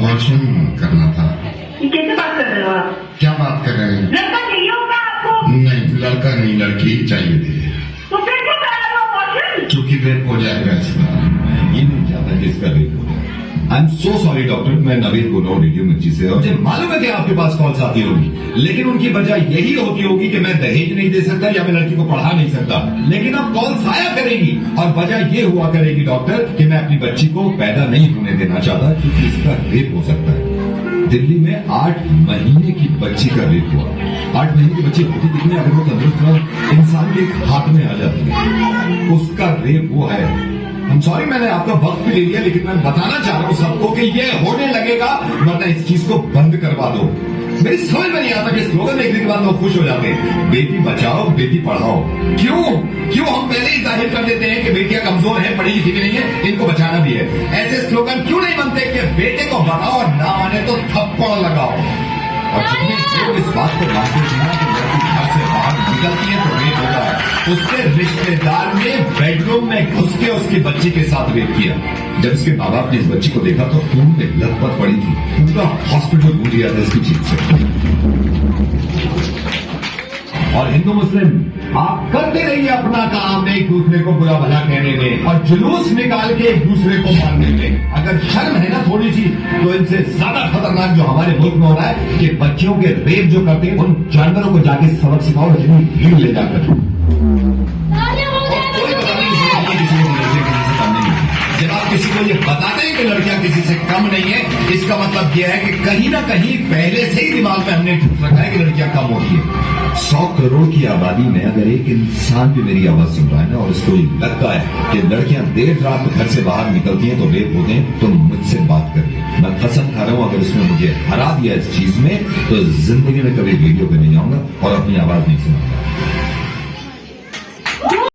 Abortion करना था। कैसे बात कर रहे हो आप? क्या बात कर रहे हैं? लड़का चाहिए होगा आपको? नहीं, लड़का नहीं, लड़की चाहिए थी। तो फिर क्यों करा रहे हो अबॉर्शन? क्योंकि रेप हो जाएगा इसका। ये नहीं चाहता कि इसका रेप हो जाए। I am so sorry doctor, मैं नवीन बोल रहा हूँ रेडियो मिर्ची से। और मुझे मालूम है कि आपके पास कॉल्स आती होगी, लेकिन उनकी वजह यही होती होगी कि मैं दहेज नहीं दे सकता या मैं लड़की को पढ़ा नहीं सकता। लेकिन अब कॉल्स आया करेगी और वजह ये हुआ करेगी डॉक्टर कि मैं अपनी बच्ची को पैदा नहीं होने देना चाहता क्योंकि इसका रेप हो सकता है। दिल्ली में 8 महीने की बच्ची का रेप हुआ। 8 महीने की बच्ची होती कितनी, अगर वो तंदुरुस्त इंसान के हाथ में आ जाती है, उसका रेप वो है। हम सॉरी, मैंने आपका वक्त भी ले लिया, लेकिन मैं बताना चाह रहा हूं सबको कि ये होने लगेगा, वरना इस चीज को बंद करवा दो। मेरी समझ में नहीं आता कि स्लोगन देखने के बाद लोग खुश हो जाते हैं, बेटी बचाओ बेटी पढ़ाओ। क्यों हम पहले ही जाहिर कर देते हैं कि बेटियां कमजोर हैं, पढ़ी लिखी भी नहीं है, इनको बचाना भी है। ऐसे स्लोगन क्यों नहीं बनते कि बेटे को बताओ और ना माने तो थप्पड़ लगाओ। और जितने लोग इस बात को मानते हैं कि लड़की घर से बाहर निकलती है तो रेप होता है, उसके रिश्तेदार ने बेडरूम में घुस के उसकी बच्ची के साथ रेप किया। जब इसके माँ बाप ने इस बच्ची को देखा तो खून में लथपथ पड़ी थी, पूरा हॉस्पिटल गूंज गया था इसकी चीख से। और हिंदू मुस्लिम, आप करते रहिए अपना काम, एक दूसरे को बुरा भला कहने में और जुलूस निकाल के एक दूसरे को मारने में। अगर शर्म है ना थोड़ी सी, तो इनसे ज्यादा खतरनाक जो हमारे मुल्क में हो रहा है कि बच्चियों के रेप जो करते हैं, उन जानवरों को जाके सबक सिखाओ, जितनी भीड़ ले जाकर। कोई बताने की जरूरत नहीं किसी को लड़कियां किसी से कम नहीं है। जब आप किसी को ये बताते हैं कि लड़कियां किसी से कम नहीं है, इसका मतलब यह है कि कहीं ना कहीं पहले से ही दिमाग में हमने ठूस रखा है कि लड़कियां कम होती है। 100 करोड़ की आबादी में अगर एक इंसान भी मेरी आवाज सुन रहा है ना और उसको लगता है कि लड़कियां देर रात घर से बाहर निकलती हैं तो रेप होते हैं, तो मुझसे बात करिए। मैं कसम खा रहा हूं, अगर उसने मुझे हरा दिया इस चीज में तो जिंदगी में कभी वीडियो पे नहीं जाऊंगा और अपनी आवाज नहीं सुनाऊंगा।